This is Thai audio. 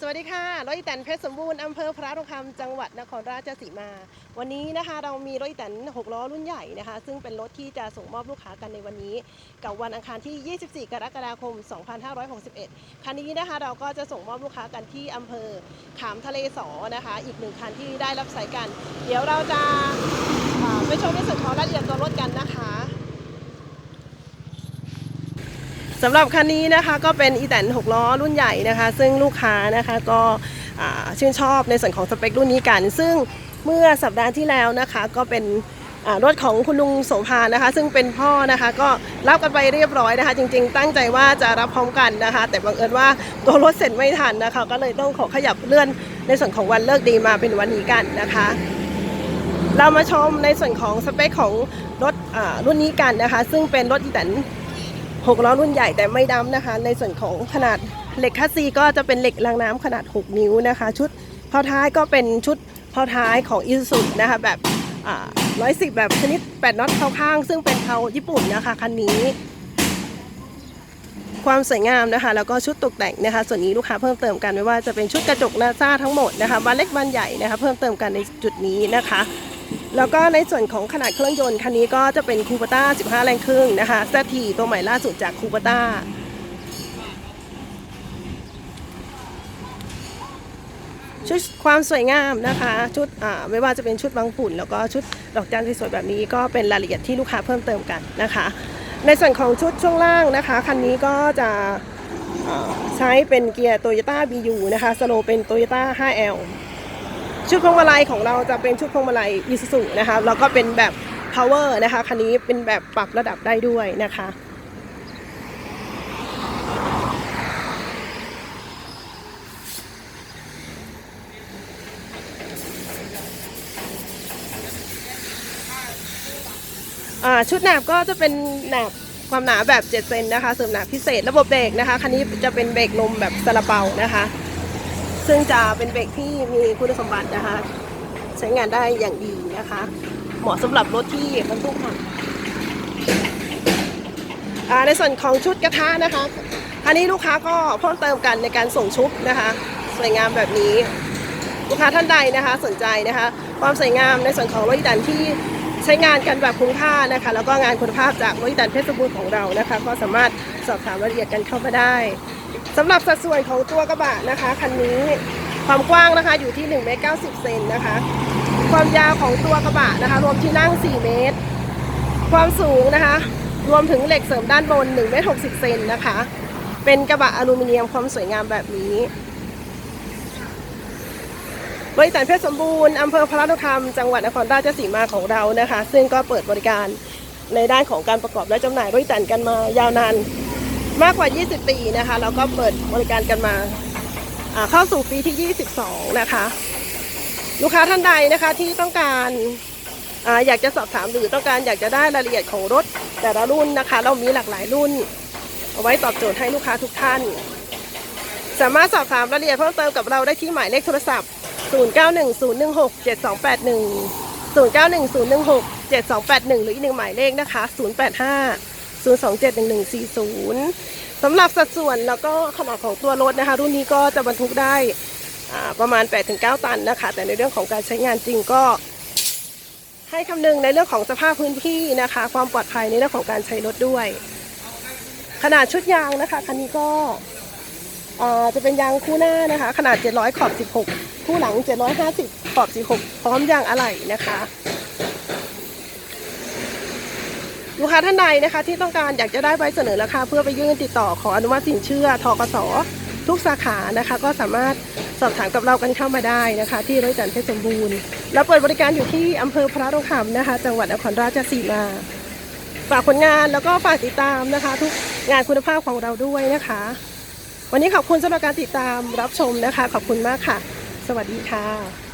สวัสดีค่ะรถอีแตนเพชรสมบูรณ์อำเภอพระทองคำจังหวัดนครราชสีมาวันนี้นะคะเรามีรถอีแตน6ล้อรุ่นใหญ่นะคะซึ่งเป็นรถที่จะส่งมอบลูกค้ากันในวันนี้กับวันอังคารที่ 24 กรกฎาคม 2561 คันนี้นะคะเราก็จะส่งมอบลูกค้ากันที่อำเภอขามทะเลสอนะคะอีก1คันที่ได้รับสายกันเดี๋ยวเราจะไปชมในส่วนของรายละเอียดตัวรถกันนะคะสำหรับคันนี้นะคะก็เป็นอีแตน6ล้อรุ่นใหญ่นะคะซึ่งลูกค้านะคะก็ชื่นชอบในส่วนของสเปครุ่นนี้กันซึ่งเมื่อสัปดาห์ที่แล้วนะคะก็เป็นรถของคุณลุงโสภานะคะซึ่งเป็นพ่อนะคะก็รับกันไปเรียบร้อยนะคะจริงๆตั้งใจว่าจะรับพร้อมกันนะคะแต่บังเอิญว่าตัวรถเสร็จไม่ทันนะคะก็เลยต้องขอขยับเลื่อนในส่วนของวันเลิกดีมาเป็นวันนี้กันนะคะเรามาชมในส่วนของสเปคของรถรุ่นนี้กันนะคะซึ่งเป็นรถอีแตน6ล้อรุ่นใหญ่แต่ไม่ดำนะคะในส่วนของขนาดเหล็กคัสซีก็จะเป็นเหล็กรางน้ำขนาด6นิ้วนะคะชุดเพาท้ายก็เป็นชุดเพาท้ายของอิซูซุนะคะแบบ110แบบชนิด8น็อตเข้าข้างซึ่งเป็นเพาญี่ปุ่นนะคะคันนี้ความสวยงามนะคะแล้วก็ชุดตกแต่งนะคะส่วนนี้ลูกค้าเพิ่มเติมกันไม่ว่าจะเป็นชุดกระจกนาซ่าทั้งหมดนะคะบานเล็กบานใหญ่นะคะเพิ่มเติมกันในจุดนี้นะคะแล้วก็ในส่วนของขนาดเครื่องยนต์คันนี้ก็จะเป็นคูปต้า15แรงครึ่งนะคะแซทีตัวใหม่ล่าสุดจากคูปต้าชุดความสวยงามนะคะชุดไม่ว่าจะเป็นชุดบังฝุ่นแล้วก็ชุดดอกจันสวยๆแบบนี้ก็เป็นรายละเอียดที่ลูกค้าเพิ่มเติมกันนะคะในส่วนของชุดช่วงล่างนะคะคันนี้ก็จะใช้เป็นเกียร์ Toyota BU นะคะสโลเป็น Toyota 5L ชุดพวงมาลัยของเราจะเป็นชุดพวงมาลัย Isuzu นะคะแล้วก็เป็นแบบ Power นะคะคันนี้เป็นแบบปรับระดับได้ด้วยนะคะชุดหนาบก็จะเป็นหนาบความหนาแบบ7เซนนะคะเสริมหนาบพิเศษระบบเบรกนะคะคันนี้จะเป็นเบรกลมแบบซาลาเปานะคะซึ่งจะเป็นเบรกที่มีคุณสมบัตินะคะใช้งานได้อย่างดีนะคะเหมาะสำหรับรถที่บรรทุกหนักในส่วนของชุดกระทะนะคะคันนี้ลูกค้าก็เพิ่มเติมกันในการส่งชุดนะคะสวยงามแบบนี้ลูกค้าท่านใดนะคะสนใจนะคะความสวยงามในส่วนของรถอีแตนที่ใช้งานกันแบบคุ้มค่านะคะแล้วก็งานคุณภาพจากรถอีแตนเพชรบูรณ์ของเรานะคะก็สามารถสอบถามรายละเอียดกันเข้ามาได้สำหรับสัดส่วนของตัวกระบะนะคะคันนี้ความกว้างนะคะอยู่ที่1.90 เมตรนะคะความยาวของตัวกระบะนะคะรวมที่นั่ง4เมตรความสูงนะคะรวมถึงเหล็กเสริมด้านบน1.60 เมตรนะคะเป็นกระบะอลูมิเนียมความสวยงามแบบนี้บริษัทเพชรสมบูรณ์อำเภอพระนครจังหวัดนครราชสีมาของเรานะคะซึ่งก็เปิดบริการในด้านของการประกอบและจำหน่ายบริษัทกันมายาวนานมากกว่า20ปีนะคะแล้วก็เปิดบริการกันมาเข้าสู่ปีที่22นะคะลูกค้าท่านใดนะคะที่ต้องการอยากจะสอบถามหรือต้องการอยากจะได้รายละเอียดของรถแต่ละรุ่นนะคะเรามีหลากหลายรุ่นเอาไว้ตอบโจทย์ให้ลูกค้าทุกท่านสามารถสอบถามรายละเอียดเพิ่มเติมกับเราได้ที่หมายเลขโทรศัพท์0910167281 0910167281หรืออีก1หมายเลขนะคะ0850271140สำหรับสัดส่วนแล้วก็ขนาดของตัวรถนะคะรุ่นนี้ก็จะบรรทุกได้ประมาณ 8-9 ตันนะคะแต่ในเรื่องของการใช้งานจริงก็ให้คำนึงในเรื่องของสภาพพื้นที่นะคะความปลอดภัยในเรื่องของการใช้รถด้วยขนาดชุดยางนะคะคันนี้ก็จะเป็นยางคู่หน้านะคะขนาด700ขอบ16คู่หลัง750ขอบ16พร้อมยางอะไหล่นะคะลูกค้าท่านใดนะคะที่ต้องการอยากจะได้ใบเสนอราคาเพื่อไปยื่นติดต่อขออนุมัติสินเชื่อทกส.ทุกสาขานะคะก็สามารถสอบถามกับเรากันเข้ามาได้นะคะที่รถอีแตนเพชรสมบูรณ์เราเปิดบริการอยู่ที่อำเภอพระทองคำนะคะจังหวัดนครราชสีมาฝากผลงานแล้วก็ฝากติดตามนะคะทุกงานคุณภาพของเราด้วยนะคะวันนี้ขอบคุณสำหรับการติดตามรับชมนะคะขอบคุณมากค่ะสวัสดีค่ะ